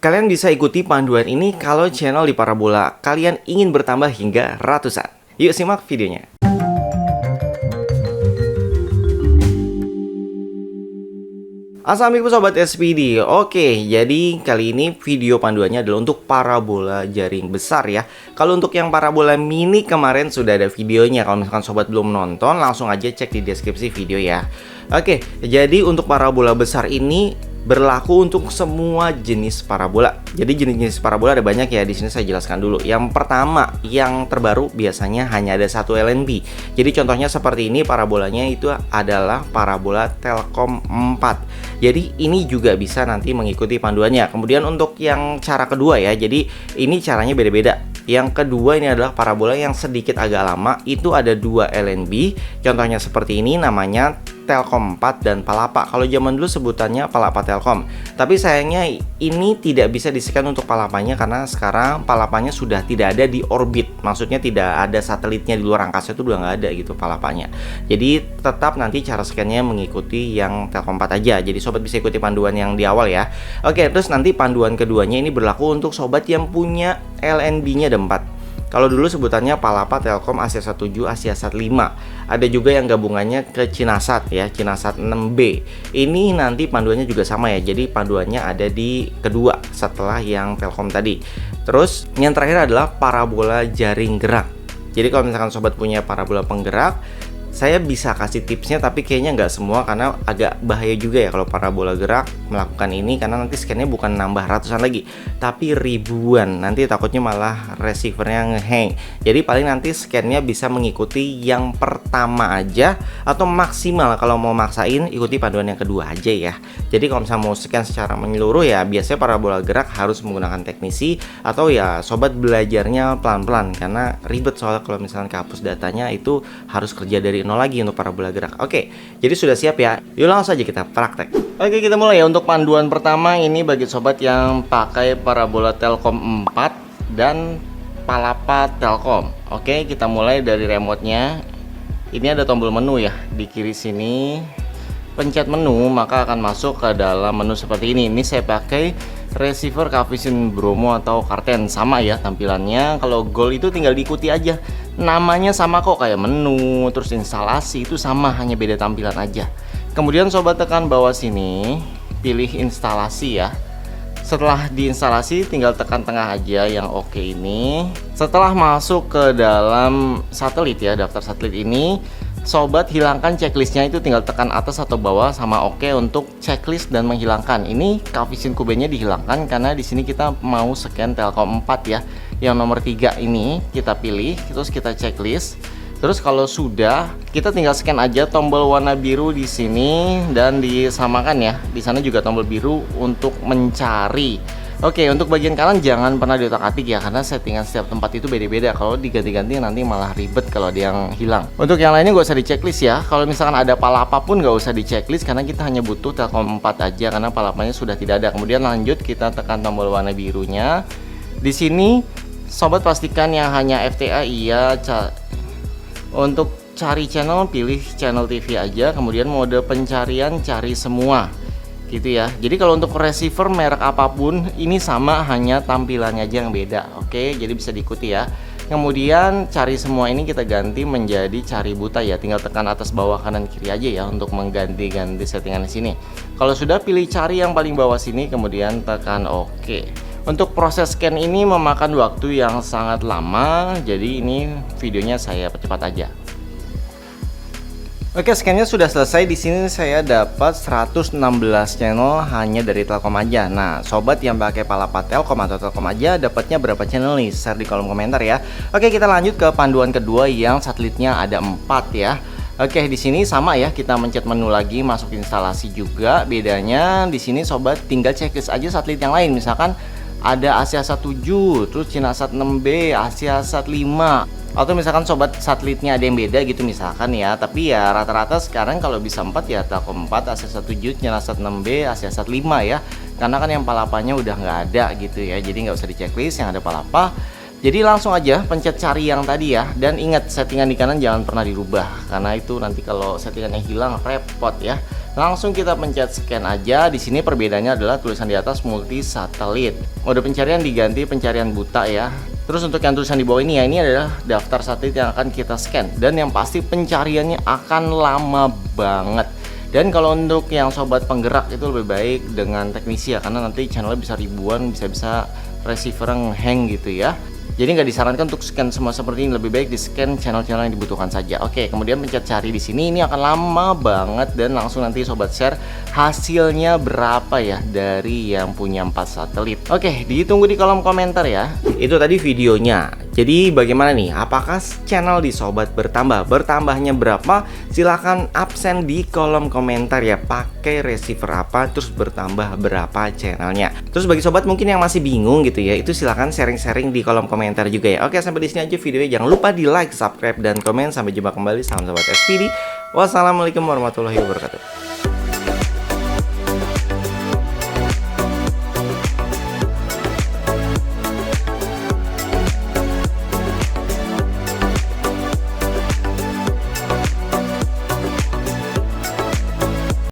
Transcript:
Kalian bisa ikuti panduan ini kalau channel di Parabola kalian ingin bertambah hingga ratusan. Yuk simak videonya. Assalamualaikum Sobat SPD. Oke, jadi kali ini video panduannya adalah untuk parabola jaring besar ya. Kalau untuk yang parabola mini kemarin sudah ada videonya. Kalau misalkan Sobat belum nonton, langsung aja cek di deskripsi video ya. Oke, jadi untuk parabola besar ini berlaku untuk semua jenis parabola. Jadi jenis-jenis parabola ada banyak ya, di sini saya jelaskan dulu. Yang pertama, yang terbaru biasanya hanya ada satu LNB. Jadi contohnya seperti ini, parabolanya itu adalah parabola Telkom 4. Jadi ini juga bisa nanti mengikuti panduannya. Kemudian untuk yang cara kedua ya, jadi ini caranya beda-beda. Yang kedua ini adalah parabola yang sedikit agak lama, itu ada dua LNB. Contohnya seperti ini, namanya Telkom 4 dan Palapa. Kalau zaman dulu sebutannya Palapa Telkom. Tapi sayangnya ini tidak bisa di-scan untuk Palapanya karena sekarang Palapanya sudah tidak ada di orbit. Maksudnya tidak ada satelitnya di luar angkasa, itu udah nggak ada gitu Palapanya. Jadi tetap nanti cara scan-nya mengikuti yang Telkom 4 aja. Jadi sobat bisa ikuti panduan yang di awal ya. Oke, terus nanti panduan keduanya ini berlaku untuk sobat yang punya LNB-nya ada 4. Kalau dulu sebutannya Palapa Telkom Asiasat 7, Asiasat 5. Ada juga yang gabungannya ke Cinasat ya, Cinasat 6B. Ini nanti panduannya juga sama ya. Jadi panduannya ada di kedua setelah yang Telkom tadi. Terus yang terakhir adalah parabola jaring gerak. Jadi kalau misalkan sobat punya parabola penggerak, saya bisa kasih tipsnya, tapi kayaknya nggak semua karena agak bahaya juga ya kalau parabola gerak melakukan ini, karena nanti scan-nya bukan nambah ratusan lagi tapi ribuan, nanti takutnya malah receivernya ngehang. Jadi paling nanti scan-nya bisa mengikuti yang pertama aja, atau maksimal kalau mau maksain ikuti panduan yang kedua aja ya. Jadi kalau misalnya mau scan secara menyeluruh ya biasanya parabola gerak harus menggunakan teknisi, atau ya sobat belajarnya pelan-pelan karena ribet soalnya kalau misalnya kehapus datanya itu harus kerja dari nol lagi untuk parabola gerak. Oke, jadi sudah siap ya? Yuk langsung aja kita praktek. Oke, kita mulai ya. Untuk panduan pertama ini bagi sobat yang pakai parabola Telkom 4 dan Palapa Telkom. Oke, kita mulai dari remote-nya. Ini ada tombol menu ya di kiri sini. Pencet menu maka akan masuk ke dalam menu seperti ini. Ini saya pakai receiver Cavision Bromo atau Karten, sama ya tampilannya. Kalau Gold itu tinggal diikuti aja, namanya sama kok, kayak menu terus instalasi itu sama, hanya beda tampilan aja. Kemudian sobat tekan bawah sini, pilih instalasi ya. Setelah diinstalasi tinggal tekan tengah aja yang oke ini. Setelah masuk ke dalam satelit ya, daftar satelit ini, sobat hilangkan checklistnya, itu tinggal tekan atas atau bawah sama oke untuk checklist dan menghilangkan. Ini Cavision Cube-nya dihilangkan karena di sini kita mau scan Telkom 4 ya. Yang nomor 3 ini kita pilih, terus kita checklist. Terus kalau sudah, kita tinggal scan aja tombol warna biru di sini dan disamakan ya. Di sana juga tombol biru untuk mencari. Oke, untuk bagian kanan jangan pernah diotak-atik ya, karena settingan setiap tempat itu beda-beda. Kalau diganti-ganti nanti malah ribet kalau ada yang hilang. Untuk yang lainnya gak usah di checklist ya. Kalau misalkan ada Palapa pun gak usah di checklist, karena kita hanya butuh Telkom 4 aja, karena Palapanya sudah tidak ada. Kemudian lanjut, kita tekan tombol warna birunya. Di sini sobat pastikan yang hanya FTA iya. Untuk cari channel pilih channel TV aja. Kemudian mode pencarian cari semua gitu ya. Jadi kalau untuk receiver merek apapun ini sama, hanya tampilannya aja yang beda. Oke, jadi bisa diikuti ya. Kemudian cari semua ini kita ganti menjadi cari buta ya. Tinggal tekan atas bawah kanan kiri aja ya untuk mengganti-ganti settingan di sini. Kalau sudah, pilih cari yang paling bawah sini, kemudian tekan oke. Untuk proses scan ini memakan waktu yang sangat lama, jadi ini videonya saya percepat aja. Oke, scan-nya sudah selesai. Di sini saya dapat 116 channel hanya dari Telkom aja. Nah, sobat yang pakai Palapa Telkom atau Telkom aja dapatnya berapa channel nih? Share di kolom komentar ya. Oke, kita lanjut ke panduan kedua yang satelitnya ada 4 ya. Oke, di sini sama ya, kita mencet menu lagi, masuk instalasi juga. Bedanya di sini sobat tinggal checklist aja satelit yang lain. Misalkan ada Asiasat 7, terus Cinasat 6B, Asiasat 5. Atau misalkan sobat satelitnya ada yang beda gitu misalkan ya. Tapi ya rata-rata sekarang kalau bisa 4 ya Telkom 4, Asiasat 7, Cinasat 6B, Asiasat 5 ya. Karena kan yang Palapanya udah nggak ada gitu ya. Jadi nggak usah di checklist, yang ada Palapa. Jadi langsung aja pencet cari yang tadi ya. Dan ingat, settingan di kanan jangan pernah dirubah, karena itu nanti kalau settingannya hilang repot ya. Langsung kita pencet scan aja. Di sini perbedaannya adalah tulisan di atas multi satelit. Mode pencarian diganti pencarian buta ya. Terus untuk yang tulisan di bawah ini ya, ini adalah daftar satelit yang akan kita scan. Dan yang pasti pencariannya akan lama banget. Dan kalau untuk yang sobat penggerak itu lebih baik dengan teknisi ya, karena nanti channelnya bisa ribuan, bisa receiver hang gitu ya. Jadi nggak disarankan untuk scan semua seperti ini, lebih baik di scan channel-channel yang dibutuhkan saja. Oke, kemudian pencet cari di sini, ini akan lama banget dan langsung nanti sobat share hasilnya berapa ya dari yang punya 4 satelit. Oke, ditunggu di kolom komentar ya. Itu tadi videonya. Jadi bagaimana nih? Apakah channel di sobat bertambah? Bertambahnya berapa? Silahkan absen di kolom komentar ya. Pakai receiver apa? Terus bertambah berapa channelnya? Terus bagi sobat mungkin yang masih bingung gitu ya, itu silahkan sharing-sharing di kolom komentar juga ya. Oke, sampai di sini aja videonya. Jangan lupa di like, subscribe, dan komen. Sampai jumpa kembali. Salam sobat SPD. Wassalamualaikum warahmatullahi wabarakatuh.